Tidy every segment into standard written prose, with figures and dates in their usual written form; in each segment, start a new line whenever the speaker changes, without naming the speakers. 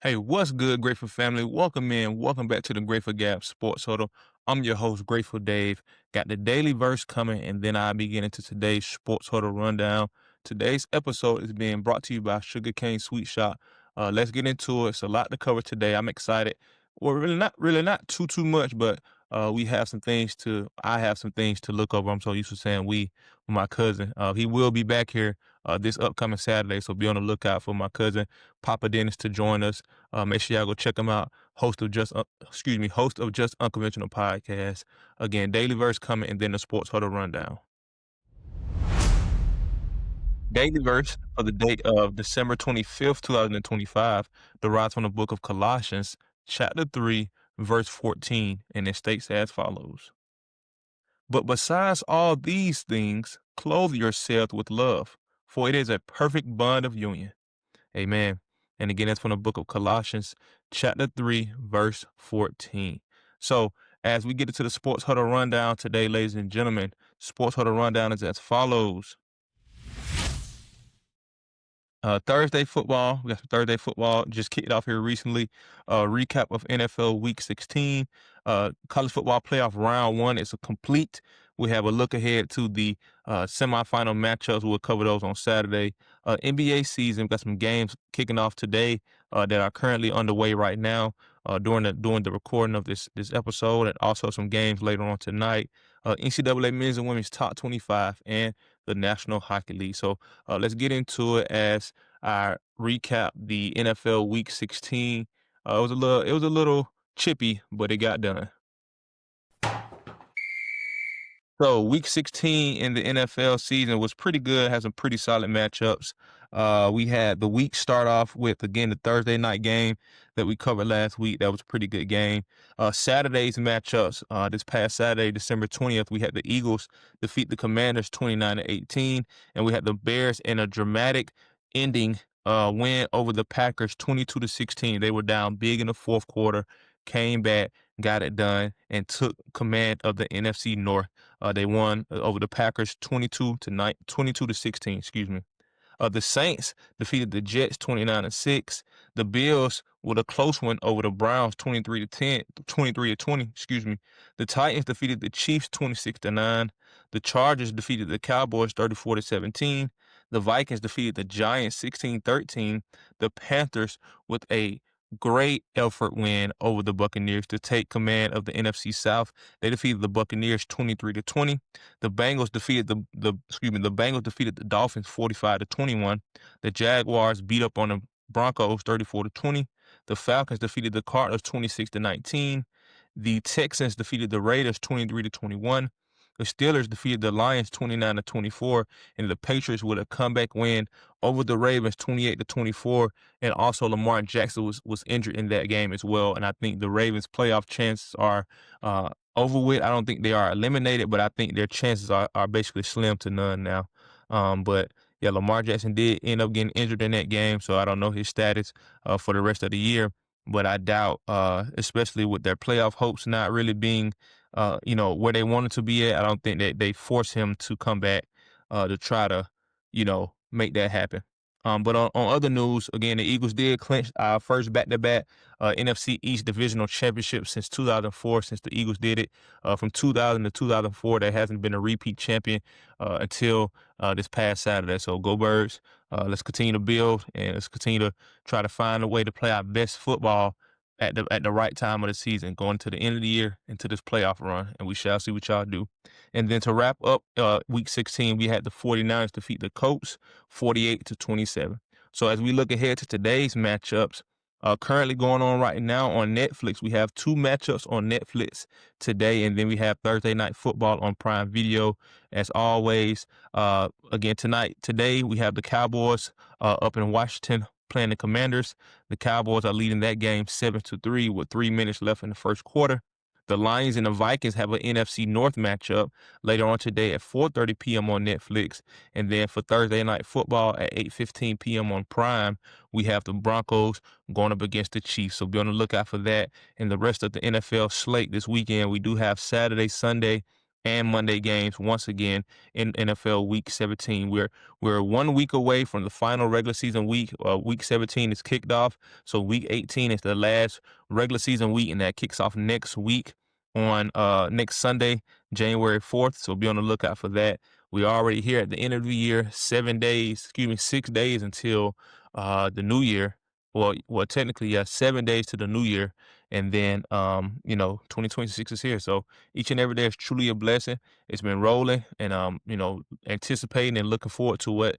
Hey, what's good, Grateful family? Welcome in. Welcome back to the Grateful Gab Sports Huddle. I'm your host, Grateful Dave. Got the daily verse coming, and then I'll be getting to today's Sports Huddle rundown. Today's episode is being brought to you by Sugarcane Sweet Shop. Let's get into it. It's a lot to cover today. I'm excited. Well, really not too much, but I have some things to look over. I'm so used to saying we with my cousin. He will be back here this upcoming Saturday, so be on the lookout for my cousin Papa Dennis to join us. Make sure y'all go check him out. Host of Just Unconventional Podcast. Again, daily verse coming, and then the Sports Huddle rundown. Daily verse for the date of December 25th, 2025, derives from the book of Colossians, chapter 3, verse 14, and it states as follows. But besides all these things, clothe yourselves with love, for it is a perfect bond of union. Amen. And again, that's from the book of Colossians, chapter 3, verse 14. So, as we get into the Sports Huddle rundown today, ladies and gentlemen, Sports Huddle rundown is as follows. Thursday football. We got some Thursday football. Just kicked off here recently. Recap of NFL Week 16. College football playoff round 1 is complete. We have a look ahead to the semifinal matchups. We'll cover those on Saturday. NBA season. We've got some games kicking off today that are currently underway right now during the recording of this episode, and also some games later on tonight. NCAA men's and women's top 25 and the National Hockey League. So let's get into it as I recap the NFL Week 16. It was a little chippy, but it got done. So week 16 in the NFL season was pretty good, had some pretty solid matchups. We had the week start off with, again, the Thursday night game that we covered last week. That was a pretty good game. Saturday's matchups, this past Saturday, December 20th, we had the Eagles defeat the Commanders 29-18, and we had the Bears in a dramatic ending win over the Packers 22-16. They were down big in the fourth quarter, came back, got it done, and took command of the NFC North. They won over the Packers 22-16. Excuse me. The Saints defeated the Jets 29-6. The Bills with a close one over the Browns 23-20. Excuse me. The Titans defeated the Chiefs 26-9. The Chargers defeated the Cowboys 34-17. The Vikings defeated the Giants 16-13. The Panthers with a great effort win over the Buccaneers to take command of the NFC South. They defeated the Buccaneers 23-20. The Bengals defeated the Dolphins 45-21. The Jaguars beat up on the Broncos 34-20. The Falcons defeated the Cardinals 26-19. The Texans defeated the Raiders 23-21. The Steelers defeated the Lions 29-24, and the Patriots with a comeback win over the Ravens 28-24. And also Lamar Jackson was injured in that game as well. And I think the Ravens' playoff chances are over with. I don't think they are eliminated, but I think their chances are basically slim to none now. But yeah, Lamar Jackson did end up getting injured in that game, so I don't know his status for the rest of the year. But I doubt, especially with their playoff hopes not really being where they wanted to be at. I don't think that they force him to come back to try to, make that happen. But on other news, again, the Eagles did clinch our first back-to-back NFC East Divisional Championship since 2004, since the Eagles did it. From 2000 to 2004, there hasn't been a repeat champion until this past Saturday. So go Birds. Let's continue to build, and let's continue to try to find a way to play our best football at the right time of the season, going to the end of the year into this playoff run, and we shall see what y'all do. And then to wrap up week 16, we had the 49ers defeat the Colts 48-27. So as we look ahead to today's matchups, currently going on right now on Netflix, we have 2 matchups on Netflix today, and then we have Thursday Night Football on Prime Video. As always, again, today we have the Cowboys up in Washington playing the Commanders. The Cowboys are leading that game 7-3 with 3 minutes left in the first quarter. The Lions and the Vikings have an NFC North matchup later on today at 4:30 p.m. on Netflix. And then for Thursday Night Football at 8:15 p.m. on Prime, we have the Broncos going up against the Chiefs. So be on the lookout for that. And the rest of the NFL slate this weekend, we do have Saturday, Sunday, and Monday games once again in NFL Week 17. We're 1 week away from the final regular season week. Week 17 is kicked off, so Week 18 is the last regular season week, and that kicks off next week on next Sunday, January 4th. So be on the lookout for that. We're already here at the end of the year, 6 days until the new year. Well, technically, yeah, 7 days to the new year, and then 2026 is here. So each and every day is truly a blessing. It's been rolling, and anticipating and looking forward to what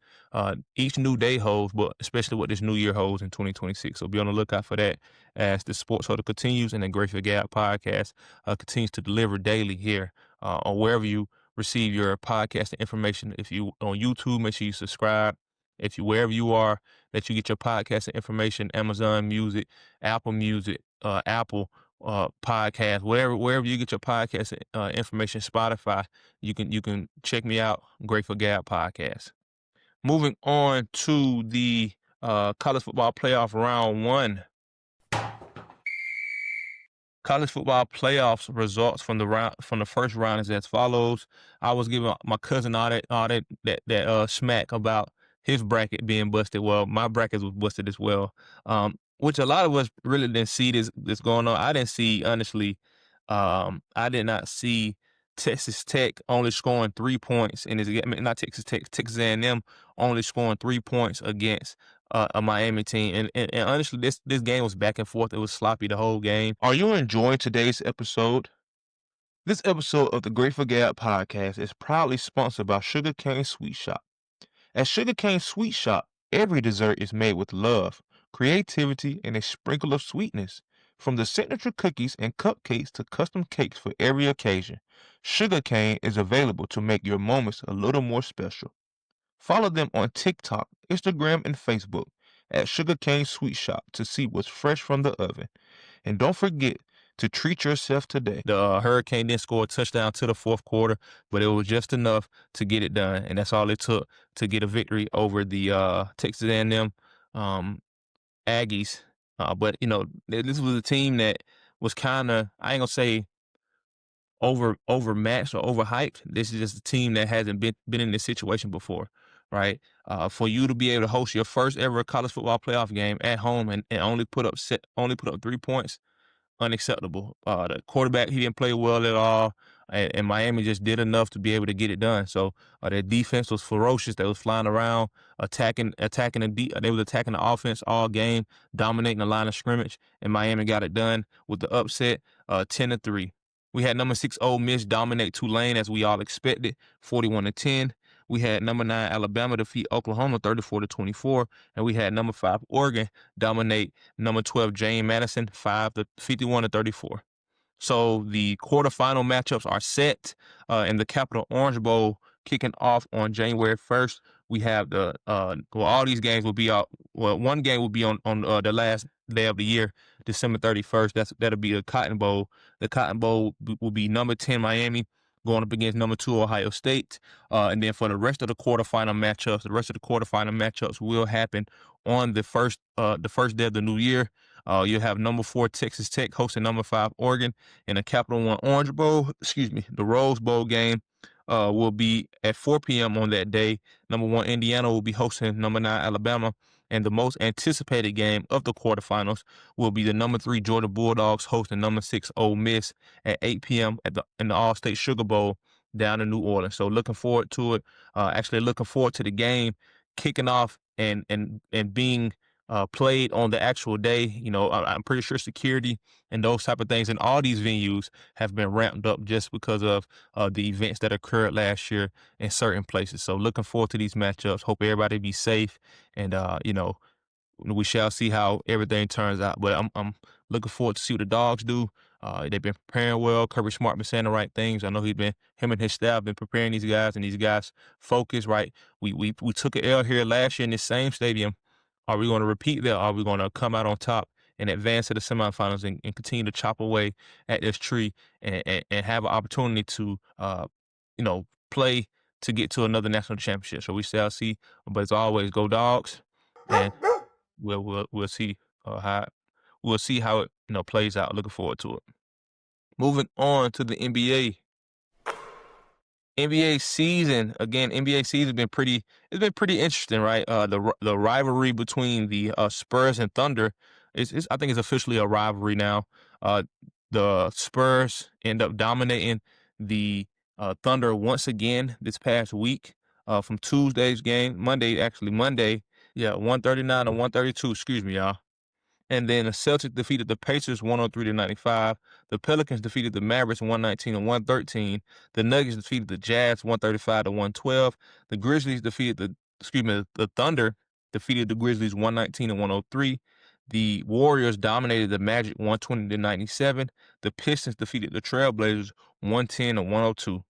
each new day holds, but especially what this new year holds in 2026. So be on the lookout for that as the Sports Huddle continues, and the Grateful Gab Podcast continues to deliver daily here or wherever you receive your podcast information. If you on YouTube, make sure you subscribe. If you wherever you are that you get your podcast information, Amazon Music, Apple Music, Apple podcast, wherever you get your podcast information, Spotify, you can check me out, Grateful Gab Podcast. Moving on to the college football playoff round 1. College football playoffs results from the first round is as follows. I was giving my cousin all that smack about his bracket being busted. Well, my bracket was busted as well. Which a lot of us really didn't see this going on. I didn't see, honestly. I did not see Texas Tech only scoring 3 points in his game. Not Texas Tech, Texas A&M only scoring 3 points against a Miami team. And honestly, this game was back and forth. It was sloppy the whole game. Are you enjoying today's episode? This episode of the Grateful Gab Podcast is proudly sponsored by Sugarcane Sweet Shop. At Sugarcane Sweet Shop, every dessert is made with love, creativity, and a sprinkle of sweetness. From the signature cookies and cupcakes to custom cakes for every occasion, Sugarcane is available to make your moments a little more special. Follow them on TikTok, Instagram, and Facebook at Sugarcane Sweet Shop to see what's fresh from the oven. And don't forget to treat yourself today. The Hurricane didn't score a touchdown to the fourth quarter, but it was just enough to get it done, and that's all it took to get a victory over the Texas A&M Aggies. But this was a team that was kind of, I ain't gonna say overmatched or overhyped. This is just a team that hasn't been in this situation before, right? For you to be able to host your first ever college football playoff game at home and only put up 3 points, unacceptable. The quarterback, he didn't play well at all, and Miami just did enough to be able to get it done. So their defense was ferocious. They was flying around, attacking they was attacking the offense all game, dominating the line of scrimmage, and Miami got it done with the upset, 10-3. We had number 6 Ole Miss dominate Tulane as we all expected, 41-10. We had number 9 Alabama defeat Oklahoma 34-24, and we had number 5 Oregon dominate number 12 James Madison 51-34. So the quarterfinal matchups are set in the Capital Orange Bowl kicking off on January 1st. We have all these games will be out. Well, one game will be on the last day of the year, December 31st. That'll be the Cotton Bowl. The Cotton Bowl will be number 10 Miami going up against number 2 Ohio State. And then for the rest of the quarterfinal matchups will happen on the first day of the new year. You'll have number 4 Texas Tech hosting number 5 Oregon in the Capital One Orange Bowl. The Rose Bowl game will be at 4 p.m. on that day. Number 1 Indiana will be hosting number 9 Alabama. And the most anticipated game of the quarterfinals will be the number 3 Georgia Bulldogs hosting number 6 Ole Miss at 8 p.m. in the All-State Sugar Bowl down in New Orleans. So looking forward to it. Actually looking forward to the game kicking off and being played on the actual day. I'm pretty sure security and those type of things in all these venues have been ramped up just because of the events that occurred last year in certain places. So looking forward to these matchups. Hope everybody be safe, and we shall see how everything turns out. But I'm looking forward to see what the Dogs do. They've been preparing well. Kirby Smart been saying the right things. I know him and his staff been preparing these guys, and these guys focus right. We took an L here last year in this same stadium. Are we going to repeat that? Are we going to come out on top and advance to the semifinals and continue to chop away at this tree and have an opportunity to play to get to another national championship? So we shall see. But as always, go Dogs, and we'll see how it plays out. Looking forward to it. Moving on to the NBA. NBA season again. NBA season been pretty. It's been pretty interesting, right? The rivalry between the Spurs and Thunder is I think it's officially a rivalry now. The Spurs end up dominating the Thunder once again this past week. From Tuesday's game, Monday, yeah, 139 to 132. Excuse me, y'all. And then the Celtics defeated the Pacers 103-95. The Pelicans defeated the Mavericks 119 to 113. The Nuggets defeated the Jazz 135 to 112. The Grizzlies defeated the Thunder defeated the Grizzlies 119 to 103. The Warriors dominated the Magic 120 to 97. The Pistons defeated the Trailblazers 110 to 102.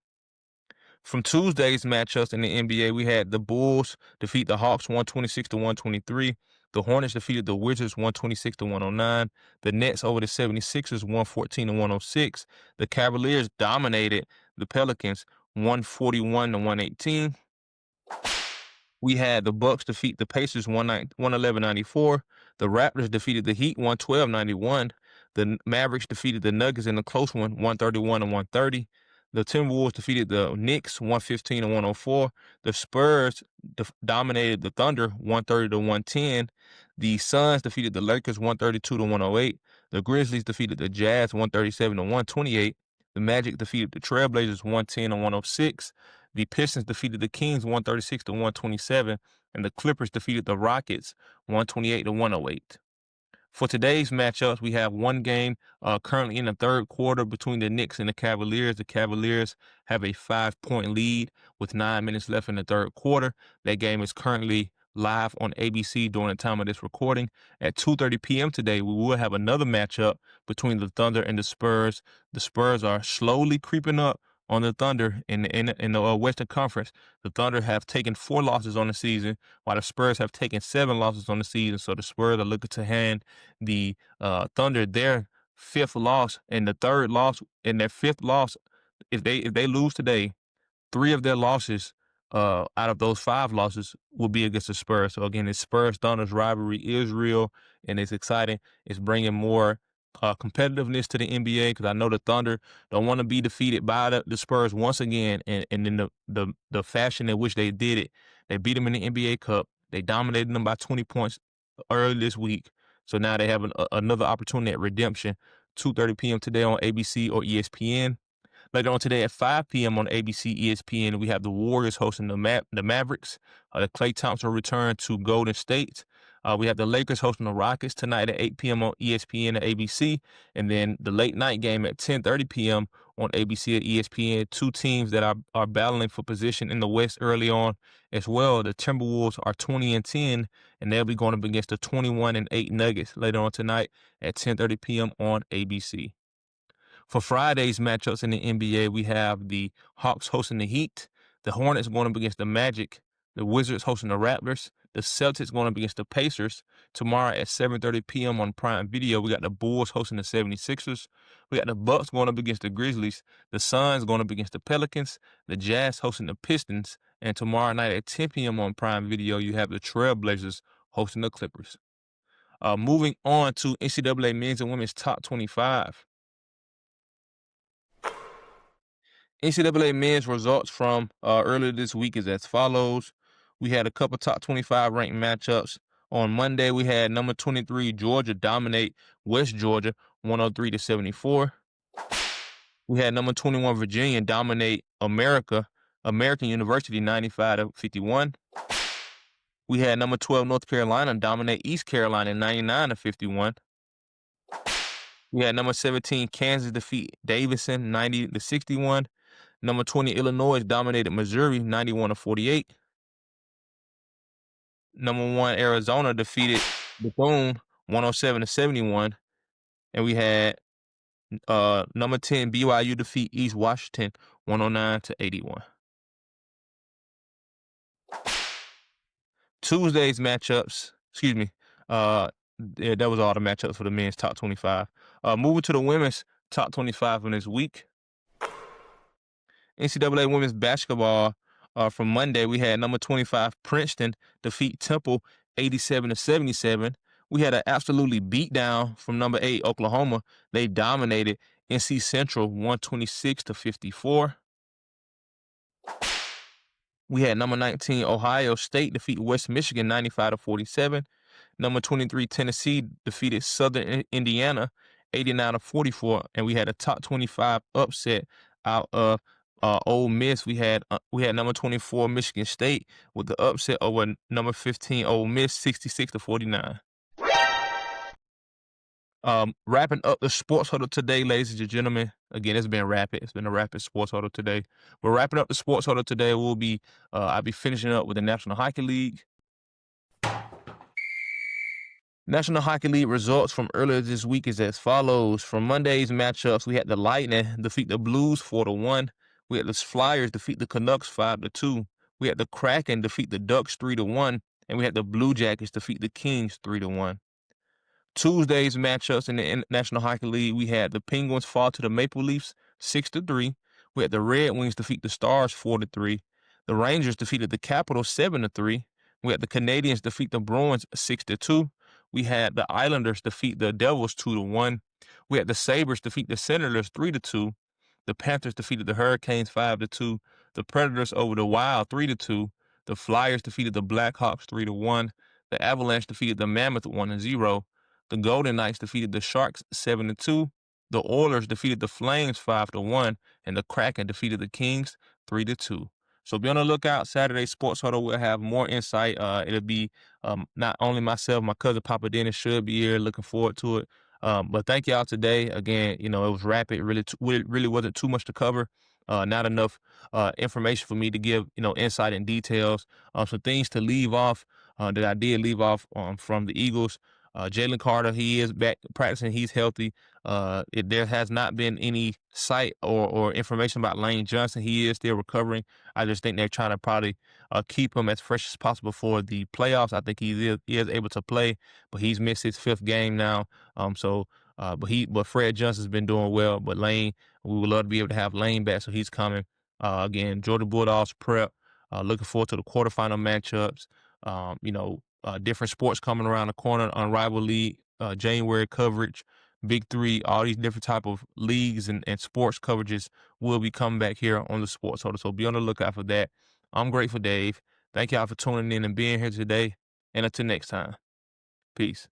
From Tuesday's matchups in the NBA, we had the Bulls defeat the Hawks 126 to 123. The Hornets defeated the Wizards 126 to 109. The Nets over the 76ers 114 to 106. The Cavaliers dominated the Pelicans 141 to 118. We had the Bucks defeat the Pacers 111-94. The Raptors defeated the Heat 112-91. The Mavericks defeated the Nuggets in a close one 131 to 130. The Timberwolves defeated the Knicks 115 to 104. The Spurs dominated the Thunder 130 to 110. The Suns defeated the Lakers 132 to 108. The Grizzlies defeated the Jazz 137 to 128. The Magic defeated the Trailblazers 110 to 106. The Pistons defeated the Kings 136 to 127, and the Clippers defeated the Rockets 128 to 108. For today's matchups, we have one game currently in the third quarter between the Knicks and the Cavaliers. The Cavaliers have a 5-point lead with 9 minutes left in the third quarter. That game is currently live on ABC during the time of this recording. At 2:30 p.m. today, we will have another matchup between the Thunder and the Spurs. The Spurs are slowly creeping up on the Thunder in the Western Conference. The Thunder have taken 4 losses on the season, while the Spurs have taken 7 losses on the season. So the Spurs are looking to hand the Thunder their 5th loss and the 3rd loss in their 5th loss. If they lose today, 3 of their losses out of those 5 losses will be against the Spurs. So again, the Spurs Thunder's rivalry is real and it's exciting. It's bringing more competitiveness to the NBA because I know the Thunder don't want to be defeated by the Spurs once again. And in the fashion in which they did it, they beat them in the NBA Cup. They dominated them by 20 points early this week. So now they have another opportunity at redemption. 2:30 p.m. today on ABC or ESPN. Later on today at 5 p.m. on ABC, ESPN, we have the Warriors hosting the Mavericks. The Klay Thompson return to Golden State. We have the Lakers hosting the Rockets tonight at 8 p.m. on ESPN and ABC. And then the late night game at 10:30 p.m. on ABC and ESPN. 2 teams that are battling for position in the West early on as well. The Timberwolves are 20-10, and they'll be going up against the 21-8 Nuggets later on tonight at 10:30 p.m. on ABC. For Friday's matchups in the NBA, we have the Hawks hosting the Heat, the Hornets going up against the Magic, the Wizards hosting the Raptors, the Celtics going up against the Pacers. Tomorrow at 7:30 p.m. on Prime Video, we got the Bulls hosting the 76ers. We got the Bucks going up against the Grizzlies, the Suns going up against the Pelicans, the Jazz hosting the Pistons, and tomorrow night at 10 p.m. on Prime Video, you have the Trailblazers hosting the Clippers. Moving on to NCAA men's and women's top 25. NCAA men's results from earlier this week is as follows. We had a couple top 25 ranked matchups. On Monday, we had number 23 Georgia dominate West Georgia 103-74. We had number 21 Virginia dominate American University 95-51. We had number 12 North Carolina dominate East Carolina 99-51. We had number 17 Kansas defeat Davidson 90-61. Number 20 Illinois dominated Missouri 91-48. Number 1 Arizona defeated Bethune 107-71. And we had number 10 BYU defeat East Washington 109-81. Tuesday's matchups, that was all the matchups for the men's top 25. Moving to the women's top 25 from this week. NCAA women's basketball from Monday, we had number 25 Princeton defeat Temple 87-77. We had an absolutely beatdown from number 8 Oklahoma. They dominated NC Central 126-54. We had number 19 Ohio State defeat West Michigan 95-47. Number 23 Tennessee defeated Southern Indiana 89-44, and we had a top 25 upset out of Ole Miss. We had number 24 Michigan State with the upset over number 15 Ole Miss 66-49. Wrapping up the sports huddle today, ladies and gentlemen. Again, it's been rapid. It's been a rapid sports huddle today. We're wrapping up the sports huddle today. I'll be finishing up with the National Hockey League. National Hockey League results from earlier this week is as follows. From Monday's matchups, we had the Lightning defeat the Blues 4-1. We had the Flyers defeat the Canucks 5-2. We had the Kraken defeat the Ducks 3-1, and we had the Blue Jackets defeat the Kings 3-1. Tuesday's matchups in the National Hockey League, we had the Penguins fall to the Maple Leafs 6-3. We had the Red Wings defeat the Stars 4-3. The Rangers defeated the Capitals 7-3. We had the Canadiens defeat the Bruins 6-2. We had the Islanders defeat the Devils 2-1. We had the Sabres defeat the Senators 3-2. The Panthers defeated the Hurricanes 5-2. The Predators over the Wild 3-2. The Flyers defeated the Blackhawks 3-1. The Avalanche defeated the Mammoth 1-0. The Golden Knights defeated the Sharks 7-2. The Oilers defeated the Flames 5-1, and the Kraken defeated the Kings 3-2. So be on the lookout. Saturday Sports Huddle will have more insight. It'll be not only myself, my cousin Papa Dennis should be here. Looking forward to it. But thank y'all today. Again, it was rapid. Really wasn't too much to cover. Not enough information for me to give, insight and details. Some things to leave off that I did leave off from the Eagles. Jalen Carter, he is back practicing. He's healthy. There has not been any sight or information about Lane Johnson. He is still recovering. I just think they're trying to probably keep him as fresh as possible for the playoffs. I think he is able to play, but he's missed his 5th game now. But Fred Johnson's been doing well. But Lane, we would love to be able to have Lane back, so he's coming. Again, Georgia Bulldogs prep. Looking forward to the quarterfinal matchups. Different sports coming around the corner on Rival League, January coverage, Big Three, all these different type of leagues and sports coverages will be coming back here on the Sports Huddle. So be on the lookout for that. I'm Grateful Dave. Thank y'all for tuning in and being here today. And until next time, peace.